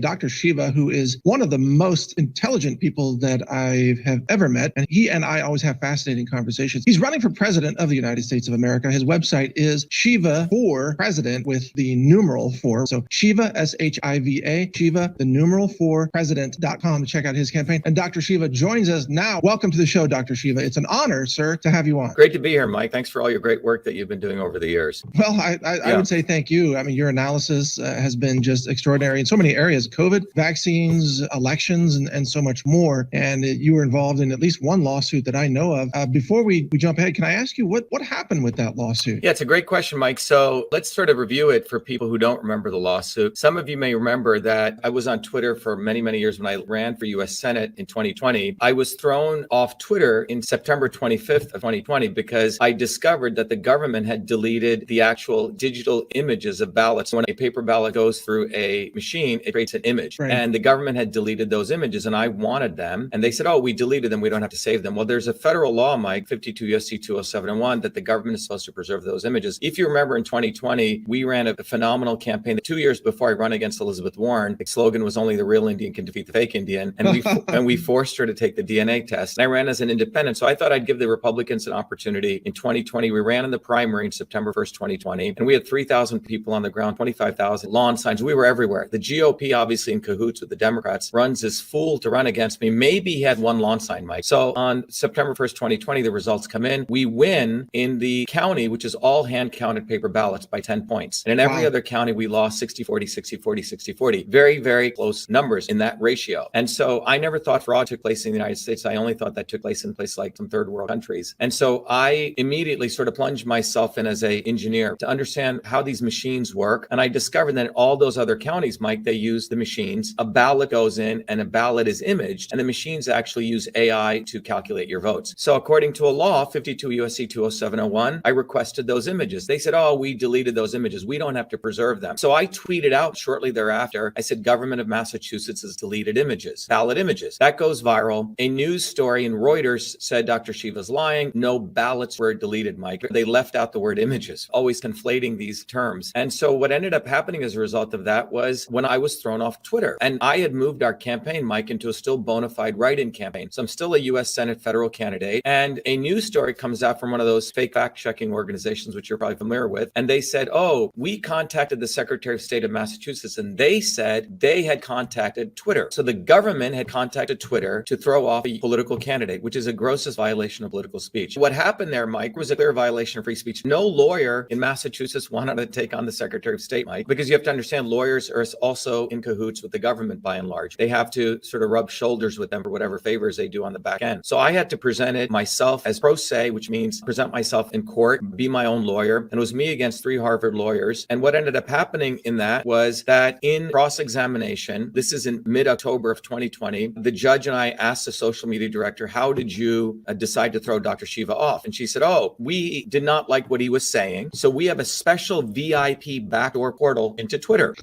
Dr. Shiva, who is one of the most intelligent people that I have ever met. And he and I always have fascinating conversations. He's running for president of the United States of America. His website is Shiva for President with the numeral 4. So Shiva, S-H-I-V-A, Shiva, the numeral 4, president.com to check out his campaign. And Dr. Shiva joins us now. Welcome to the show, Dr. Shiva. It's an honor, sir, to have you on. Great to be here, Mike. Thanks for all your great work that you've been doing over the years. Well, I would say thank you. I mean, your analysis has been just extraordinary in so many areas: COVID, vaccines, elections, and so much more. And you were involved in at least one lawsuit that I know of. Before we jump ahead, can I ask you what happened with that lawsuit? Yeah, it's a great question, Mike. So let's sort of review it for people who don't remember the lawsuit. Some of you may remember that I was on Twitter for many, many years when I ran for U.S. Senate in 2020. I was thrown off Twitter in September 25th of 2020 because I discovered that the government had deleted the actual digital images of ballots. When a paper ballot goes through a machine, it creates an image. Right. And the government had deleted those images and I wanted them. And they said, oh, we deleted them. We don't have to save them. Well, there's a federal law, Mike, 52 U.S.C. 207-1, that the government is supposed to preserve those images. If you remember in 2020, we ran a phenomenal campaign. 2 years before I run against Elizabeth Warren, the slogan was only the real Indian can defeat the fake Indian. And we forced her to take the DNA test. And I ran as an independent. So I thought I'd give the Republicans an opportunity. In 2020, we ran in the primary in September 1st, 2020, and we had 3,000 people on the ground, 25,000 lawn signs. We were everywhere. The GOP, obviously in cahoots with the Democrats, runs this fool to run against me. Maybe he had one lawn sign, Mike. So on September 1st, 2020, the results come in. We win in the county, which is all hand-counted paper ballots, by 10 points. And in every other county, we lost 60-40, 60-40, 60-40. Very, very close numbers in that ratio. And so I never thought fraud took place in the United States. I only thought that took place in places like some third world countries. And so I immediately sort of plunged myself in as an engineer to understand how these machines work. And I discovered that in all those other counties, Mike, they use the machines. A ballot goes in and a ballot is imaged, and the machines actually use AI to calculate your votes. So according to a law, 52 U.S.C. 207-1, I requested those images. They said, oh, we deleted those images. We don't have to preserve them. So I tweeted out shortly thereafter, I said, government of Massachusetts has deleted images, ballot images. That goes viral. A news story in Reuters said Dr. Shiva's lying. No ballots were deleted, Mike. They left out the word images, always conflating these terms. And so what ended up happening as a result of that was when I was thrown off Twitter, and I had moved our campaign, Mike, into a still bona fide write-in campaign. So I'm still a U.S. Senate federal candidate. And a news story comes out from one of those fake fact-checking organizations, which you're probably familiar with. And they said, oh, we contacted the Secretary of State of Massachusetts, and they said they had contacted Twitter. So the government had contacted Twitter to throw off a political candidate, which is a grossest violation of political speech. What happened there, Mike, was a clear violation of free speech. No lawyer in Massachusetts wanted to take on the Secretary of State, Mike, because you have to understand lawyers are also in cahoots with the government by and large. They have to sort of rub shoulders with them for whatever favors they do on the back end. So I had to present it myself as pro se, which means present myself in court, be my own lawyer. And it was me against 3 Harvard lawyers. And what ended up happening in that was that in cross-examination, this is in mid-October of 2020, the judge and I asked the social media director, how did you decide to throw Dr. Shiva off? And she said, oh, we did not like what he was saying. So we have a special VIP backdoor portal into Twitter.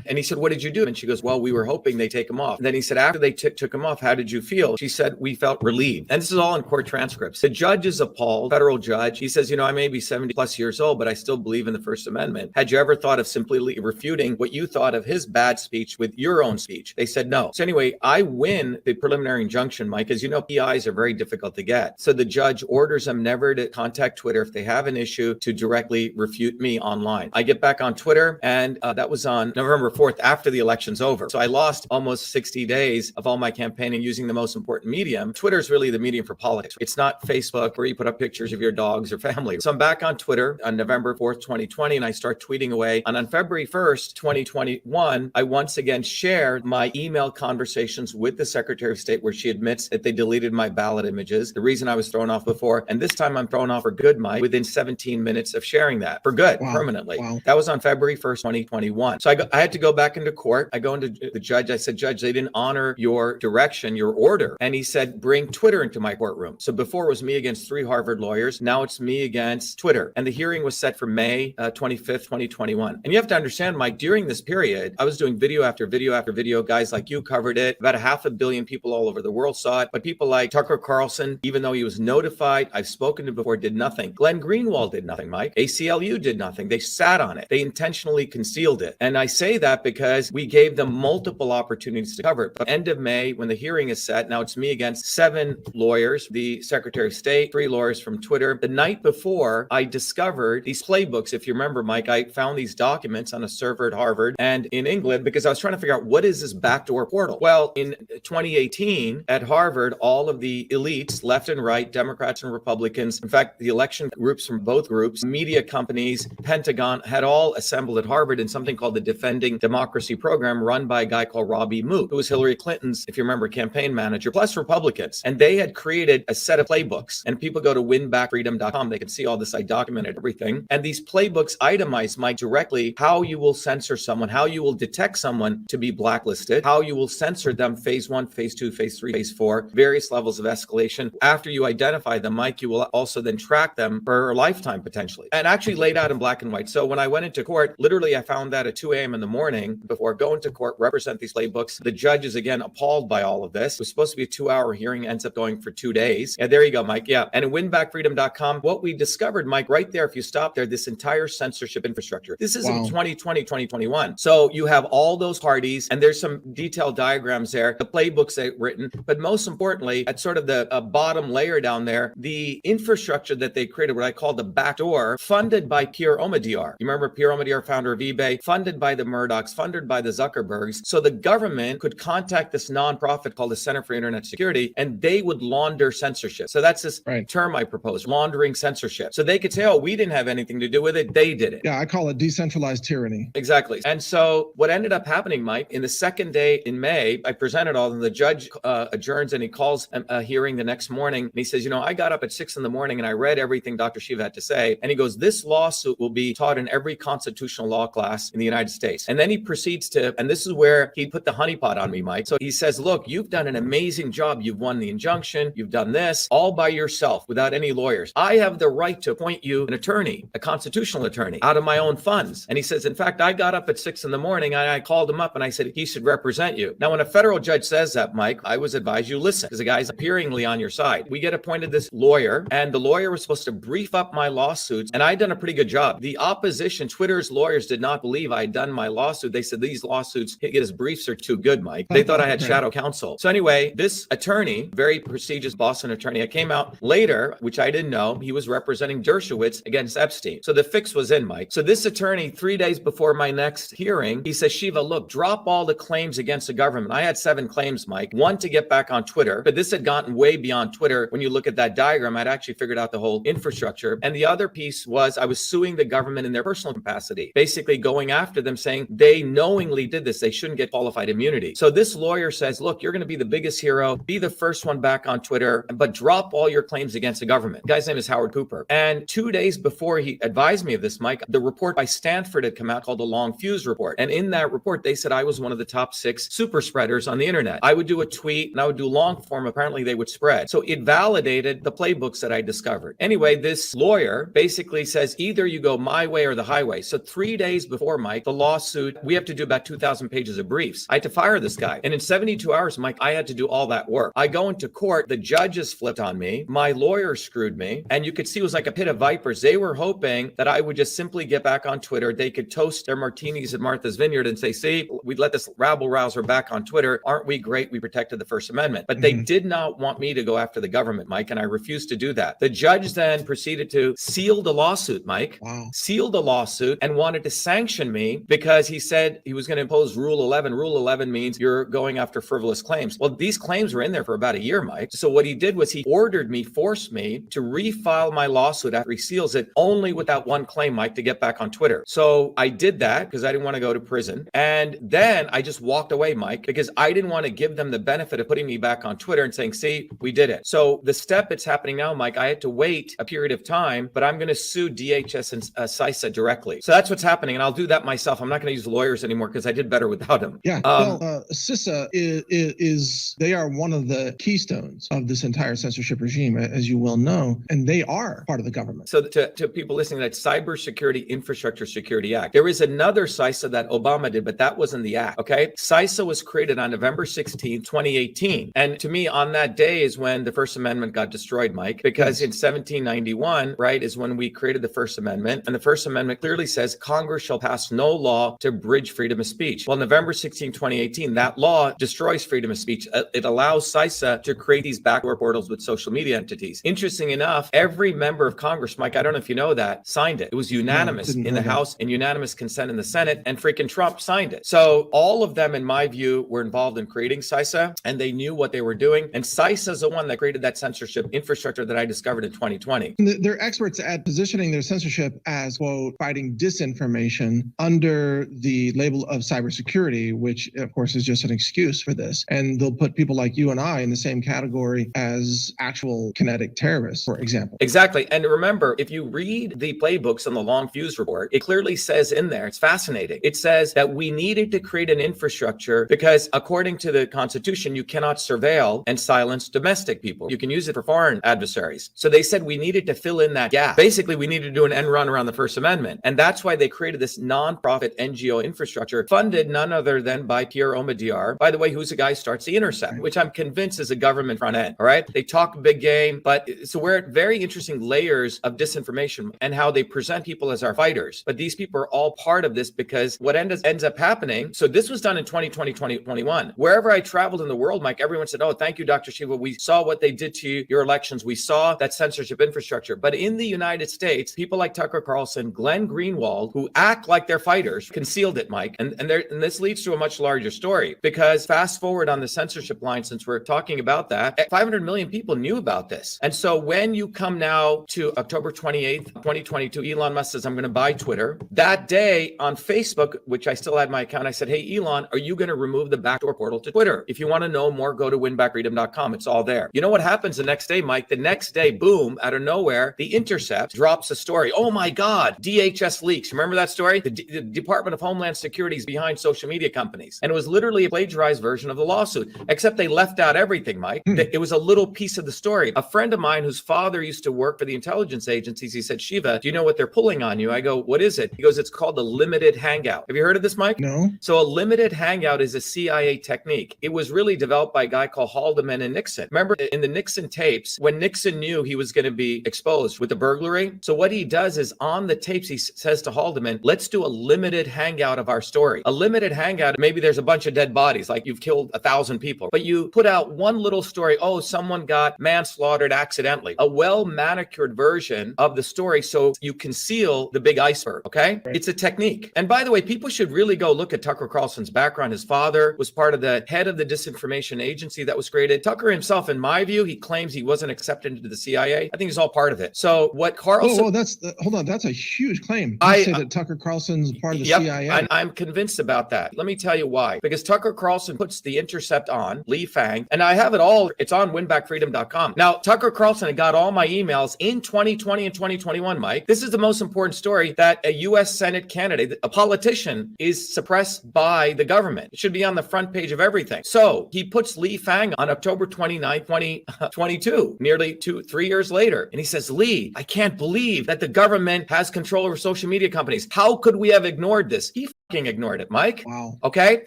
And he said, what did you do? And she goes, well, we were hoping they'd take him off. And then he said, after they took him off, how did you feel? She said, we felt relieved. And this is all in court transcripts. The judge is appalled, federal judge. He says, I may be 70 plus years old, but I still believe in the First Amendment. Had you ever thought of simply refuting what you thought of his bad speech with your own speech? They said no. So anyway, I win the preliminary injunction, Mike. As you know, PIs are very difficult to get. So the judge orders them never to contact Twitter if they have an issue to directly refute me online. I get back on Twitter, and that was on November 4th after the election's over. So I lost almost 60 days of all my campaigning using the most important medium. Twitter is really the medium for politics. It's not Facebook where you put up pictures of your dogs or family. So I'm back on Twitter on November 4th, 2020, and I start tweeting away. And on February 1st, 2021, I once again shared my email conversations with the Secretary of State where she admits that they deleted my ballot images, the reason I was thrown off before. And this time I'm thrown off for good, Mike, within 17 minutes of sharing that for good, permanently. Wow. That was on February 1st, 2021. So I had to go back into court. I go into the judge. I said, Judge, they didn't honor your direction, your order. And he said, bring Twitter into my courtroom. So before it was me against 3 Harvard lawyers. Now it's me against Twitter. And the hearing was set for May 25th, 2021. And you have to understand, Mike, during this period, I was doing video after video after video. Guys like you covered it. About 500 million people all over the world saw it. But people like Tucker Carlson, even though he was notified, I've spoken to him before, did nothing. Glenn Greenwald did nothing, Mike. ACLU did nothing. They sat on it. They intentionally concealed it. And I say that because we gave them multiple opportunities to cover it. But end of May, when the hearing is set, now it's me against 7 lawyers, the Secretary of State, 3 lawyers from Twitter. The night before, I discovered these playbooks. If you remember, Mike, I found these documents on a server at Harvard and in England because I was trying to figure out what is this backdoor portal. Well, in 2018 at Harvard, all of the elites, left and right, Democrats and Republicans, in fact, the election groups from both groups, media companies, Pentagon, had all assembled at Harvard in something called the Defending Democracy program run by a guy called Robbie Moot, who was Hillary Clinton's, if you remember, campaign manager, plus Republicans. And they had created a set of playbooks. And people go to winbackfreedom.com. They can see all this. I documented everything. And these playbooks itemize, Mike, directly how you will censor someone, how you will detect someone to be blacklisted, how you will censor them phase 1, phase 2, phase 3, phase 4, various levels of escalation. After you identify them, Mike, you will also then track them for a lifetime potentially, and actually laid out in black and white. So when I went into court, literally I found that at 2 a.m. in the morning before going to court, represent these playbooks. The judge is again appalled by all of this. It was supposed to be a 2-hour hearing, ends up going for 2 days. And there you go, Mike. Yeah. And at winbackfreedom.com, what we discovered, Mike, right there, if you stop there, this entire censorship infrastructure. This is in 2020, 2021. So you have all those parties, and there's some detailed diagrams there, the playbooks they've written, but most importantly, at sort of the bottom layer down there, the infrastructure that they created, what I call the backdoor, funded by Pierre Omidyar. You remember Pierre Omidyar, founder of eBay, funded by the Murdochs, funded by the Zuckerbergs. So the government could contact this nonprofit called the Center for Internet Security, and they would launder censorship. So that's this term I proposed, laundering censorship. So they could say, oh, we didn't have anything to do with it. They did it. Yeah, I call it decentralized tyranny. Exactly. And so what ended up happening, Mike, in the second day in May, I presented all of them. The judge adjourns and he calls a hearing the next morning. And he says, you know, I got up at 6 a.m. and I read everything Dr. Shiva had to say. And he goes, this lawsuit will be taught in every constitutional law class in the United States. And then he proceeds to, and this is where he put the honeypot on me, Mike. So he says, look, you've done an amazing job. You've won the injunction. You've done this all by yourself without any lawyers. I have the right to appoint you an attorney, a constitutional attorney, out of my own funds. And he says, in fact, I got up at 6 a.m. and I called him up and I said, he should represent you. Now, when a federal judge says that, Mike, I was advised you listen, because the guy's appearingly on your side. We get appointed this lawyer, and the lawyer was supposed to brief up my lawsuits, and I'd done a pretty good job. The opposition, Twitter's lawyers, did not believe I had done my lawsuit. They said these lawsuits, his briefs are too good, Mike. They thought I had shadow counsel. So anyway, this attorney, very prestigious Boston attorney, I came out later, which I didn't know, he was representing Dershowitz against Epstein. So the fix was in, Mike. So this attorney, 3 days before my next hearing, he says, Shiva, look, drop all the claims against the government. I had 7 claims, Mike. 1 to get back on Twitter, but this had gotten way beyond Twitter. When you look at that diagram, I'd actually figured out the whole infrastructure. And the other piece was I was suing the government in their personal capacity, basically going after them, saying they knowingly did this. They shouldn't get qualified immunity. So this lawyer says, look, you're going to be the biggest hero, be the first one back on Twitter, but drop all your claims against the government. The guy's name is Howard Cooper. And 2 days before he advised me of this, Mike, the report by Stanford had come out called the Long Fuse Report. And in that report, they said I was one of the top 6 super spreaders on the internet. I would do a tweet and I would do long form. Apparently they would spread. So it validated the playbooks that I discovered. Anyway, this lawyer basically says either you go my way or the highway. So 3 days before, Mike, the lawsuit, we have to do about 2,000 pages of briefs. I had to fire this guy. And in 72 hours, Mike, I had to do all that work. I go into court. The judges flipped on me. My lawyer screwed me. And you could see it was like a pit of vipers. They were hoping that I would just simply get back on Twitter. They could toast their martinis at Martha's Vineyard and say, see, we'd let this rabble rouser back on Twitter. Aren't we great? We protected the First Amendment. But they did not want me to go after the government, Mike, and I refused to do that. The judge then proceeded to seal the lawsuit, Mike, sealed the lawsuit and wanted to sanction me because he said he was going to impose Rule 11. Rule 11 means you're going after frivolous claims. Well, these claims were in there for about a year, Mike. So what he did was he ordered me, forced me to refile my lawsuit after he seals it only with that one claim, Mike, to get back on Twitter. So I did that because I didn't want to go to prison. And then I just walked away, Mike, because I didn't want to give them the benefit of putting me back on Twitter and saying, see, we did it. So the step that's happening now, Mike, I had to wait a period of time, but I'm going to sue DHS and CISA directly. So that's what's happening. And I'll do that myself. I'm not going to use lawyers anymore because I did better without them. Yeah. CISA is they are one of the keystones of this entire censorship regime, as you well know, and they are part of the government. So to people listening, that Cybersecurity Infrastructure Security Act, there is another CISA that Obama did, but that wasn't the act. Okay. CISA was created on November 16, 2018. And to me, on that day is when the First Amendment got destroyed, Mike, because in 1791, right, is when we created the First Amendment. And the First Amendment clearly says Congress shall pass no law to bridge freedom of speech. speech. Well, November 16, 2018, that law destroys freedom of speech. It allows CISA to create these backdoor portals with social media entities. Interesting enough, every member of Congress, Mike, I don't know if you know that, signed it. It was unanimous in the House and unanimous consent in the Senate, and freaking Trump signed it. So all of them, in my view, were involved in creating CISA, and they knew what they were doing. And CISA is the one that created that censorship infrastructure that I discovered in 2020. They're experts at positioning their censorship as, quote, fighting disinformation under the label of cybersecurity, which of course is just an excuse for this. And they'll put people like you and I in the same category as actual kinetic terrorists, for example. Exactly. And remember, if you read the playbooks on the Long Fuse report, it clearly says in there, it's fascinating. It says that we needed to create an infrastructure because according to the Constitution, you cannot surveil and silence domestic people. You can use it for foreign adversaries. So they said we needed to fill in that gap. Basically, we needed to do an end run around the First Amendment. And that's why they created this nonprofit NGO infrastructure funded none other than by Pierre Omidyar, by the way, who's the guy who starts The Intercept, which I'm convinced is a government front end. All right. They talk a big game, but so we're at very interesting layers of disinformation and how they present people as our fighters. But these people are all part of this because what ends up happening. So this was done in 2020, 2021. Wherever I traveled in the world, Mike, everyone said, oh, thank you, Dr. Shiva. We saw what they did to your elections. We saw that censorship infrastructure. But in the United States, people like Tucker Carlson, Glenn Greenwald, who act like they're fighters, concealed it, Mike. And this leads to a much larger story because fast forward on the censorship line, since we're talking about that, 500 million people knew about this. And so when you come now to October 28th, 2022, Elon Musk says, I'm going to buy Twitter. That day on Facebook, which I still had my account, I said, hey, Elon, are you going to remove the backdoor portal to Twitter? If you want to know more, go to winbackfreedom.com. It's all there. You know what happens the next day, Mike? The next day, boom, out of nowhere, The Intercept drops a story. Oh my God, DHS leaks. Remember that story? The Department of Homeland Security is behind social media companies. And it was literally a plagiarized version of the lawsuit, except they left out everything, Mike. It was a little piece of the story. A friend of mine whose father used to work for the intelligence agencies, he said, Shiva, do you know what they're pulling on you? I go, what is it? He goes, it's called a limited hangout. Have you heard of this, Mike? No. So a limited hangout is a CIA technique. It was really developed by a guy called Haldeman and Nixon. Remember in the Nixon tapes, when Nixon knew he was going to be exposed with the burglary? So what he does is on the tapes, he says to Haldeman, let's do a limited hangout of our story. A limited hangout, maybe there's a bunch of dead bodies, like you've killed 1,000 people, but you put out one little story. Oh, someone got manslaughtered accidentally. A well-manicured version of the story so you conceal the big iceberg, okay? Right. It's a technique. And by the way, people should really go look at Tucker Carlson's background. His father was part of the head of the disinformation agency that was created. Tucker himself, in my view, he claims he wasn't accepted into the CIA. I think he's all part of it. So what Carlson... hold on, that's a huge claim. You say that Tucker Carlson's part of the CIA. I'm convinced about that. Let me tell you why. Because Tucker Carlson puts The Intercept on, Lee Fang, and I have it all. It's on winbackfreedom.com. Now, Tucker Carlson had got all my emails in 2020 and 2021, Mike. This is the most important story, that a U.S. Senate candidate, a politician, is suppressed by the government. It should be on the front page of everything. So he puts Lee Fang on October 29, 2022, nearly 3 years later. And he says, Lee, I can't believe that the government has control over social media companies. How could we have ignored this? He fucking ignored it, Mike. Wow. Okay.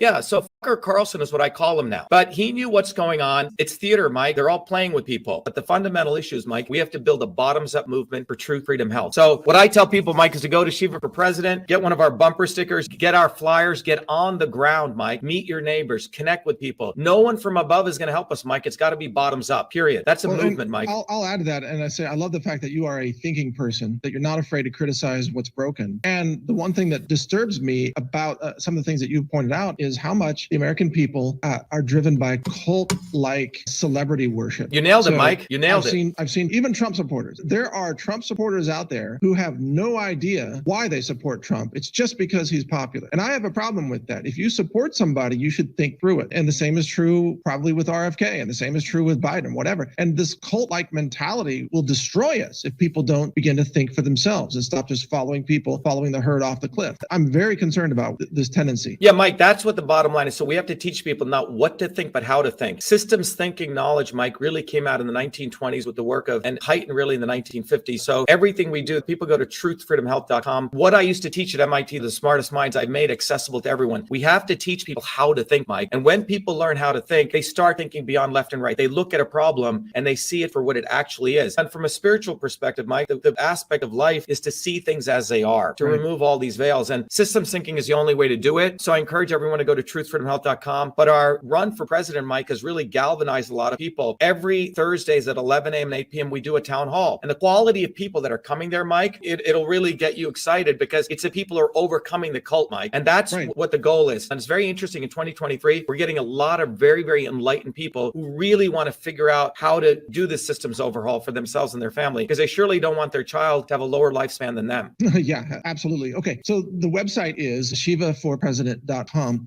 Yeah. So Tucker Carlson is what I call him now. But he knew what's going on. It's theater, Mike. They're all playing with people. But the fundamental issue is, Mike, we have to build a bottoms-up movement for truth, freedom, health. So what I tell people, Mike, is to go to Shiva for President, get one of our bumper stickers, get our flyers, get on the ground, Mike, meet your neighbors, connect with people. No one from above is going to help us, Mike. It's got to be bottoms up, period. That's a movement, Mike. I'll add to that. And I say, I love the fact that you are a thinking person, that you're not afraid to criticize what's broken. And the one thing that disturbs me about some of the things that you've pointed out is how much the American people are driven by cult-like celebrity worship. You nailed it, Mike. You nailed it. I've seen even Trump supporters. There are Trump supporters out there who have no idea why they support Trump. It's just because he's popular. And I have a problem with that. If you support somebody, you should think through it. And the same is true probably with RFK, and the same is true with Biden, whatever. And this cult-like mentality will destroy us if people don't begin to think for themselves and stop just following the herd off the cliff. I'm very concerned about this tendency. Yeah, Mike, that's what the bottom line is. So we have to teach people not what to think, but how to think. Systems thinking knowledge, Mike, really came out in the 1920s with the work of, and heightened really in the 1950s. So everything we do, people go to truthfreedomhealth.com. What I used to teach at MIT, the smartest minds, I've made accessible to everyone. We have to teach people how to think, Mike. And when people learn how to think, they start thinking beyond left and right. They look at a problem and they see it for what it actually is. And from a spiritual perspective, Mike, the aspect of life is to see things as they are, to remove all these veils. And systems thinking is the the only way to do it. So I encourage everyone to go to truthfreedomhealth.com. But our run for president, Mike, has really galvanized a lot of people. Every Thursdays at 11 a.m. and 8 p.m., we do a town hall. And the quality of people that are coming there, Mike, it'll really get you excited because it's the people who are overcoming the cult, Mike. And that's what the goal is. And it's very interesting. In 2023, we're getting a lot of very, very enlightened people who really want to figure out how to do this systems overhaul for themselves and their family, because they surely don't want their child to have a lower lifespan than them. Yeah, absolutely. Okay. So the website is shivaforpresident.com.